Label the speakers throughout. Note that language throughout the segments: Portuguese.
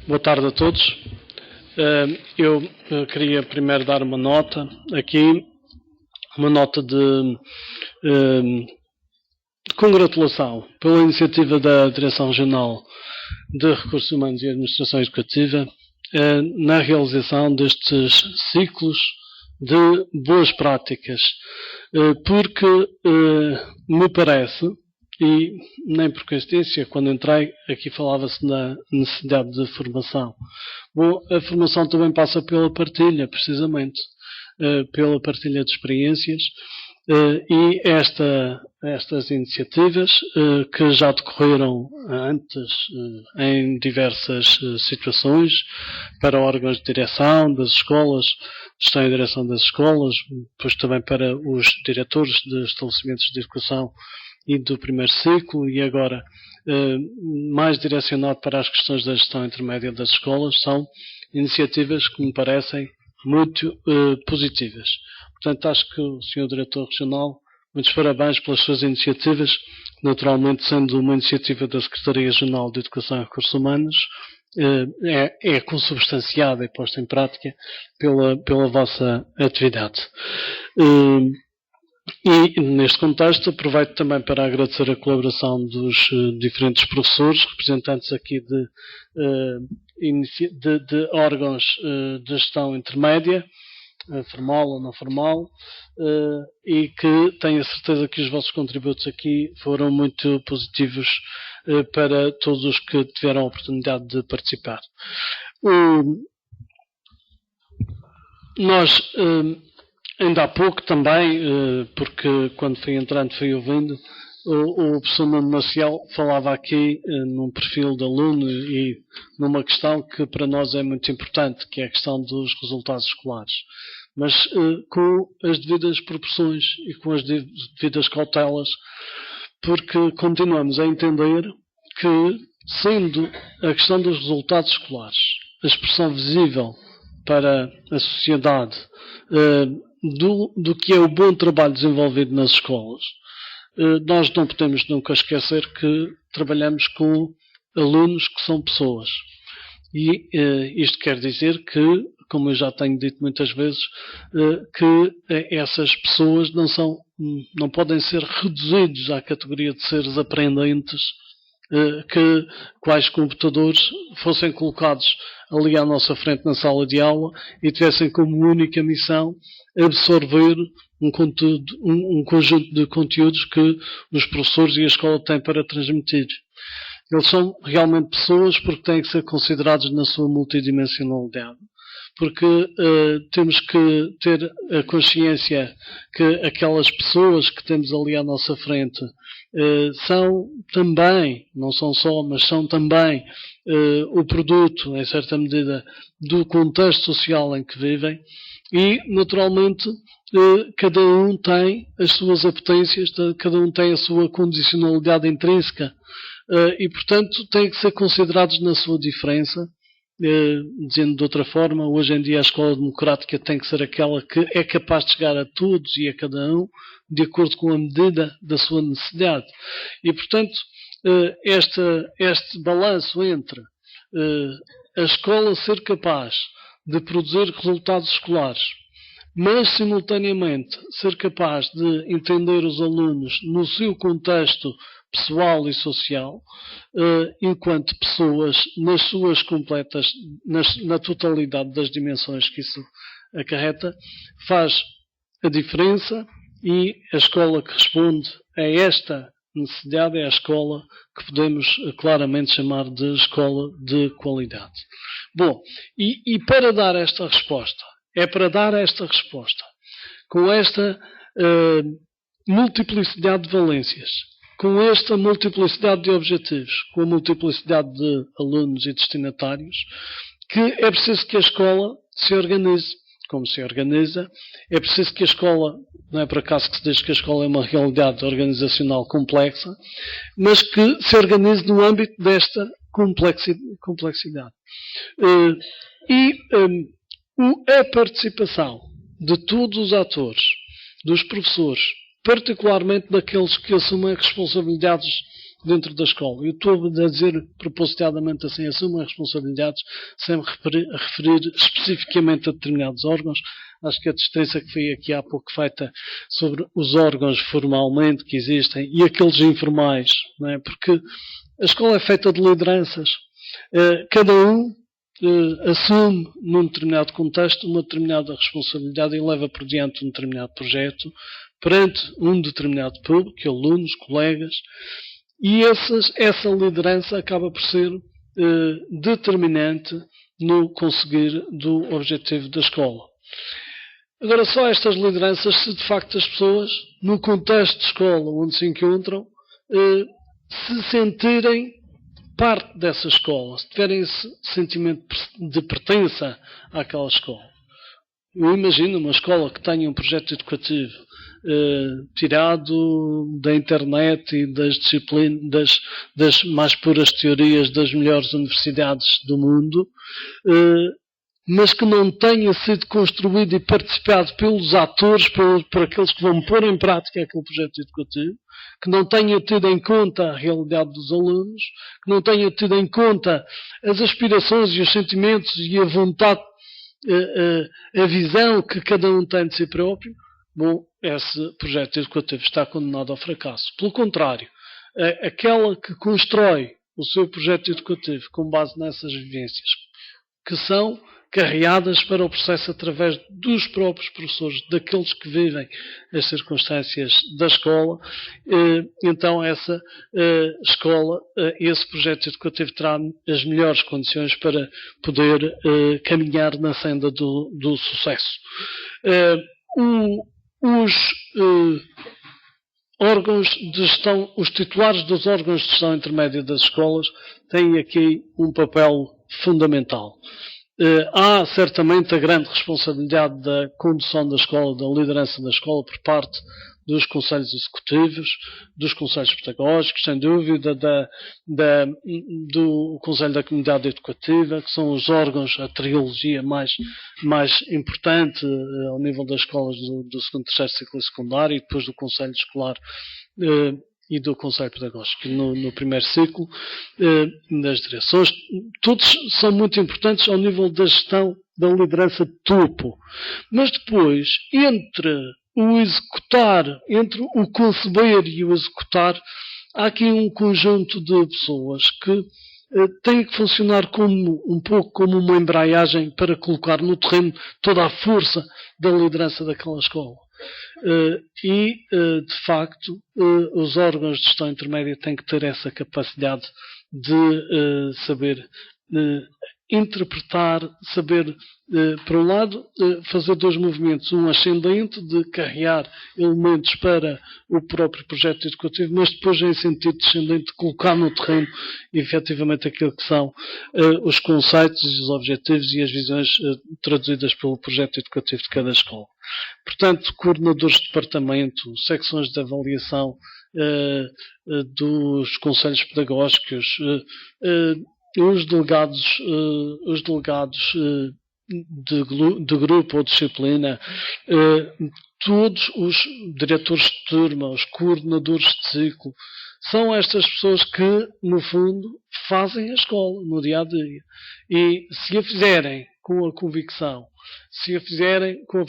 Speaker 1: Boa tarde a todos. Eu queria primeiro dar uma nota aqui, uma nota de congratulação pela iniciativa da Direção Regional de Recursos Humanos e Administração Educativa na realização destes ciclos de boas práticas, porque me parece, e nem por coincidência, quando entrei aqui falava-se da necessidade de formação. Bom, a formação também passa pela partilha, precisamente, pela partilha de experiências, e estas iniciativas que já decorreram antes em diversas situações, para órgãos de direção das escolas, gestão e direção das escolas, depois também para os diretores de estabelecimentos de educação e do primeiro ciclo, e agora mais direcionado para as questões da gestão intermédia das escolas, são iniciativas que me parecem muito positivas. Portanto, acho que o Sr. Diretor Regional, muitos parabéns pelas suas iniciativas, naturalmente sendo uma iniciativa da Secretaria Regional de Educação e Recursos Humanos, é consubstanciada e posta em prática pela vossa atividade. E, neste contexto, aproveito também para agradecer a colaboração dos diferentes professores, representantes aqui de órgãos de gestão intermédia, formal ou não formal, e que tenho a certeza que os vossos contributos aqui foram muito positivos para todos os que tiveram a oportunidade de participar. Nós, ainda há pouco também, porque quando fui entrando fui ouvindo, o professor Nuno Maciel falava aqui num perfil de aluno e numa questão que para nós é muito importante, que é a questão dos resultados escolares. Mas com as devidas proporções e com as devidas cautelas, porque continuamos a entender que, sendo a questão dos resultados escolares a expressão visível para a sociedade do que é o bom trabalho desenvolvido nas escolas, nós não podemos nunca esquecer que trabalhamos com alunos que são pessoas. E isto quer dizer que, como eu já tenho dito muitas vezes, que essas pessoas não podem ser reduzidos à categoria de seres aprendentes, que quais computadores fossem colocados ali à nossa frente na sala de aula e tivessem como única missão absorver um conjunto de conteúdos que os professores e a escola têm para transmitir. Eles são realmente pessoas porque têm que ser considerados na sua multidimensionalidade. Porque temos que ter a consciência que aquelas pessoas que temos ali à nossa frente são também, não são só, mas são também o produto, em certa medida, do contexto social em que vivem e, naturalmente, cada um tem as suas apetências, cada um tem a sua condicionalidade intrínseca e, portanto, têm que ser considerados na sua diferença. Dizendo de outra forma, hoje em dia a escola democrática tem que ser aquela que é capaz de chegar a todos e a cada um de acordo com a medida da sua necessidade. E, portanto, este balanço entre a escola ser capaz de produzir resultados escolares, mas simultaneamente ser capaz de entender os alunos no seu contexto pessoal e social, enquanto pessoas nas suas completas, na totalidade das dimensões que isso acarreta, faz a diferença e a escola que responde a esta necessidade é a escola que podemos claramente chamar de escola de qualidade. Bom, e para dar esta resposta, com esta multiplicidade de valências, com esta multiplicidade de objetivos, com a multiplicidade de alunos e destinatários, que é preciso que a escola se organize. Como se organiza, é preciso que a escola, não é por acaso que se diz que a escola é uma realidade organizacional complexa, mas que se organize no âmbito desta complexidade. A participação de todos os atores, dos professores, particularmente daqueles que assumem responsabilidades dentro da escola. Eu estou a dizer propositadamente assim, assumem responsabilidades sem me referir especificamente a determinados órgãos. Acho que a distinção que foi aqui há pouco feita sobre os órgãos formalmente que existem e aqueles informais, não é? Porque a escola é feita de lideranças. Cada um assume, num determinado contexto, uma determinada responsabilidade e leva por diante um determinado projeto perante um determinado público, alunos, colegas, e essa liderança acaba por ser determinante no conseguir do objetivo da escola. Agora, só estas lideranças, se de facto as pessoas, no contexto de escola onde se encontram, se sentirem parte dessa escola, se tiverem esse sentimento de pertença àquela escola. Eu imagino uma escola que tenha um projeto educativo tirado da internet e das disciplinas, das mais puras teorias das melhores universidades do mundo, mas que não tenha sido construído e participado pelos atores, por aqueles que vão pôr em prática aquele projeto educativo, que não tenha tido em conta a realidade dos alunos, que não tenha tido em conta as aspirações e os sentimentos e a vontade, a visão que cada um tem de si próprio. Bom, esse projeto educativo está condenado ao fracasso. Pelo contrário, aquela que constrói o seu projeto educativo com base nessas vivências, que são carreadas para o processo através dos próprios professores, daqueles que vivem as circunstâncias da escola, então essa escola, esse projeto educativo terá as melhores condições para poder caminhar na senda do sucesso. Os órgãos de gestão, os titulares dos órgãos de gestão intermédia das escolas têm aqui um papel fundamental. Há certamente a grande responsabilidade da condução da escola, da liderança da escola por parte dos conselhos executivos, dos conselhos pedagógicos, sem dúvida, do Conselho da Comunidade Educativa, que são os órgãos, a trilogia mais importante ao nível das escolas do segundo e terceiro ciclo secundário, e depois do Conselho Escolar e do Conselho Pedagógico no primeiro ciclo, das direções. Todos são muito importantes ao nível da gestão da liderança de topo. Mas depois, entre o conceber e o executar, há aqui um conjunto de pessoas que têm que funcionar um pouco como uma embreagem para colocar no terreno toda a força da liderança daquela escola. De facto, os órgãos de gestão intermédia têm que ter essa capacidade de saber interpretar, saber, por um lado, fazer dois movimentos, um ascendente, de carregar elementos para o próprio projeto educativo, mas depois em sentido descendente de colocar no terreno efetivamente aquilo que são os conceitos, os objetivos e as visões traduzidas pelo projeto educativo de cada escola. Portanto, coordenadores de departamento, secções de avaliação dos conselhos pedagógicos, os delegados de grupo ou disciplina, todos os diretores de turma, os coordenadores de ciclo, são estas pessoas que, no fundo, fazem a escola no dia a dia. E se a fizerem com a convicção, se a fizerem com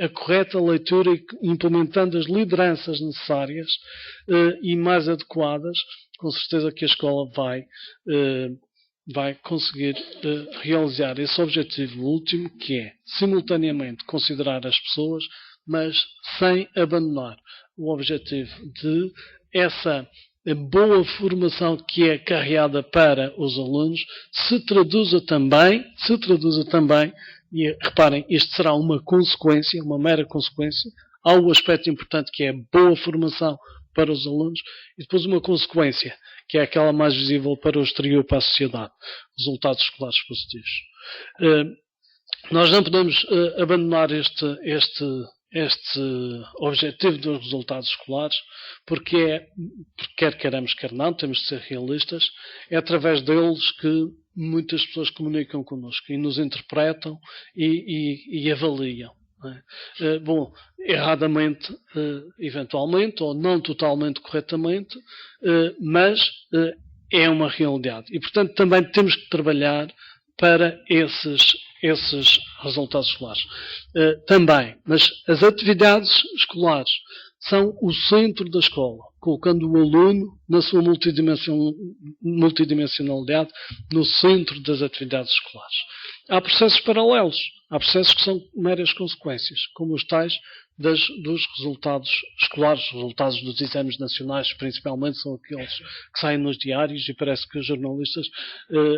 Speaker 1: a correta leitura e implementando as lideranças necessárias e mais adequadas, com certeza que a escola vai conseguir realizar esse objetivo último, que é, simultaneamente, considerar as pessoas, mas sem abandonar o objetivo de essa boa formação que é carreada para os alunos se traduza também, e reparem, isto será uma consequência, uma mera consequência, há o aspecto importante que é a boa formação para os alunos, e depois uma consequência, que é aquela mais visível para o exterior, para a sociedade, resultados escolares positivos. Nós não podemos abandonar este objetivo dos resultados escolares, porque quer queiramos, quer não, temos de ser realistas, é através deles que muitas pessoas comunicam connosco e nos interpretam e avaliam. Não é? Bom, erradamente, eventualmente, ou não totalmente corretamente, mas é uma realidade. E, portanto, também temos que trabalhar para esses resultados escolares. Também, mas as atividades escolares são o centro da escola, colocando o aluno na sua multidimensionalidade no centro das atividades escolares. Há processos paralelos, há processos que são meras consequências, como os tais dos resultados escolares, os resultados dos exames nacionais, principalmente, são aqueles que saem nos diários e parece que os jornalistas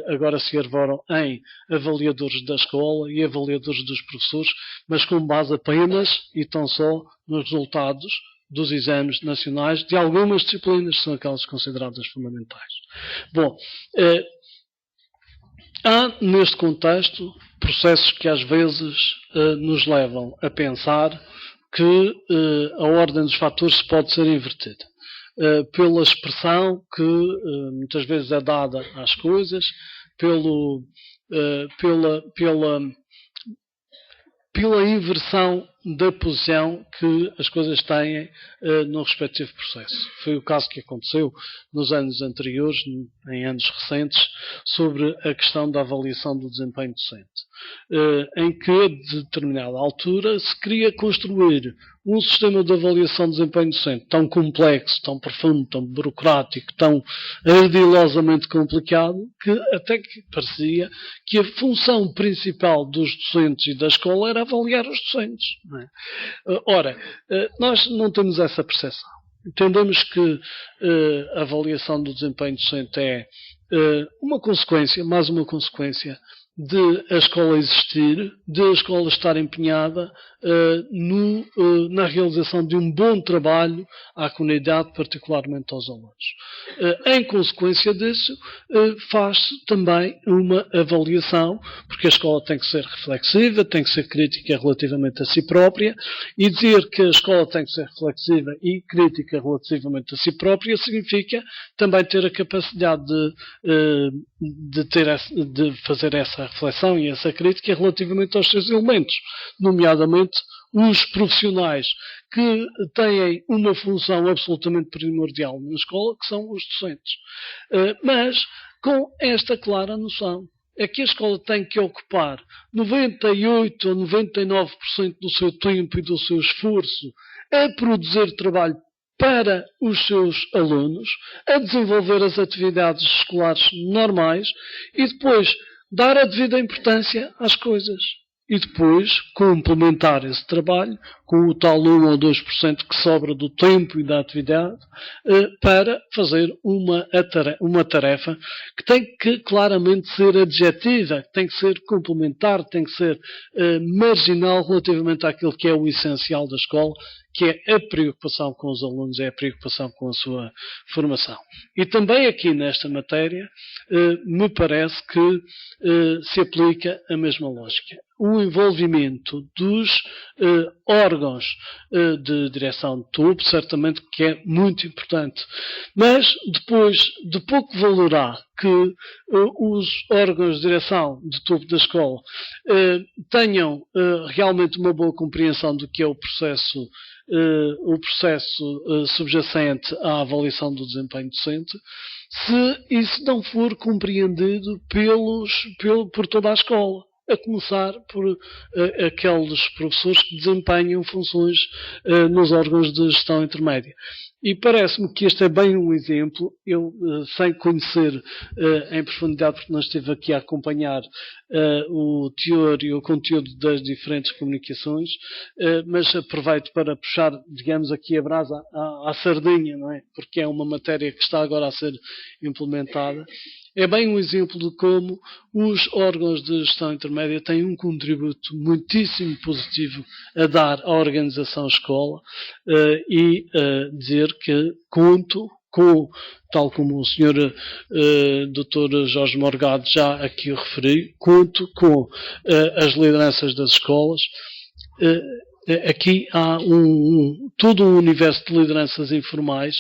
Speaker 1: agora se arvoram em avaliadores da escola e avaliadores dos professores, mas com base apenas e tão só nos resultados dos exames nacionais de algumas disciplinas, que são aquelas consideradas fundamentais. Bom, há neste contexto processos que às vezes nos levam a pensar que a ordem dos fatores pode ser invertida. Pela expressão que muitas vezes é dada às coisas, pela inversão da posição que as coisas têm no respectivo processo. Foi o caso que aconteceu nos anos anteriores, em anos recentes, sobre a questão da avaliação do desempenho docente, em que, a determinada altura, se queria construir um sistema de avaliação de desempenho docente tão complexo, tão profundo, tão burocrático, tão ardilosamente complicado, que até que parecia que a função principal dos docentes e da escola era avaliar os docentes. Não é? Ora, nós não temos essa percepção. Entendemos que a avaliação do desempenho docente é uma consequência, mais uma consequência, de a escola existir, de a escola estar empenhada na realização de um bom trabalho à comunidade, particularmente aos alunos. Em consequência disso, faz-se também uma avaliação, porque a escola tem que ser reflexiva, tem que ser crítica relativamente a si própria, e dizer que a escola tem que ser reflexiva e crítica relativamente a si própria significa também ter a capacidade de fazer essa reflexão e essa crítica relativamente aos seus elementos, nomeadamente os profissionais que têm uma função absolutamente primordial na escola, que são os docentes. Mas com esta clara noção, é que a escola tem que ocupar 98 ou 99% do seu tempo e do seu esforço a produzir trabalho para os seus alunos, a desenvolver as atividades escolares normais e depois dar a devida importância às coisas. E depois complementar esse trabalho com o tal 1 ou 2% que sobra do tempo e da atividade para fazer uma tarefa que tem que claramente ser adjetiva, que tem que ser complementar, tem que ser marginal relativamente àquilo que é o essencial da escola, que é a preocupação com os alunos, é a preocupação com a sua formação. E também aqui nesta matéria, me parece que se aplica a mesma lógica. O envolvimento dos órgãos de direção de tubo, certamente que é muito importante. Mas depois de pouco valorará que os órgãos de direção de tubo da escola tenham realmente uma boa compreensão do que é o processo subjacente à avaliação do desempenho docente, se isso não for compreendido por toda a escola, a começar por aqueles professores que desempenham funções nos órgãos de gestão intermédia. E parece-me que este é bem um exemplo, eu sem conhecer em profundidade, porque não estive aqui a acompanhar o teor e o conteúdo das diferentes comunicações, mas aproveito para puxar, digamos, aqui a brasa à sardinha, não é? Porque é uma matéria que está agora a ser implementada. É bem um exemplo de como os órgãos de gestão intermédia têm um contributo muitíssimo positivo a dar à organização escola e dizer que conto com, tal como o Sr. Dr. Jorge Morgado já aqui o referiu, conto com as lideranças das escolas. Aqui há todo um universo de lideranças informais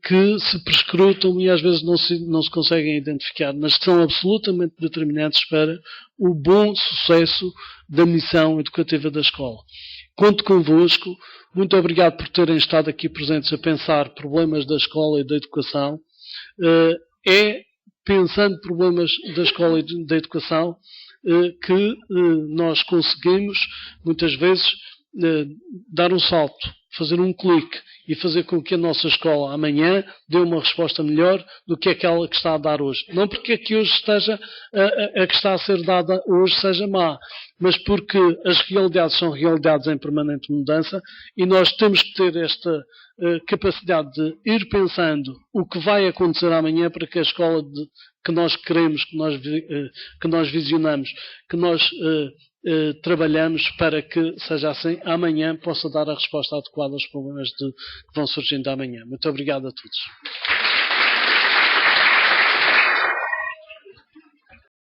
Speaker 1: que se prescrutam e às vezes não se conseguem identificar, mas que são absolutamente determinantes para o bom sucesso da missão educativa da escola. Conto convosco. Muito obrigado por terem estado aqui presentes a pensar problemas da escola e da educação. É pensando problemas da escola e da educação que nós conseguimos, muitas vezes, dar um salto, fazer um clique e fazer com que a nossa escola amanhã dê uma resposta melhor do que aquela que está a dar hoje. Não porque a que hoje esteja, a que está a ser dada hoje seja má, mas porque as realidades são realidades em permanente mudança e nós temos que ter esta capacidade de ir pensando o que vai acontecer amanhã para que a escola que nós queremos, que nós visionamos, que nós trabalhamos para que seja assim, amanhã possa dar a resposta adequada aos problemas que vão surgindo amanhã. Muito obrigado a todos.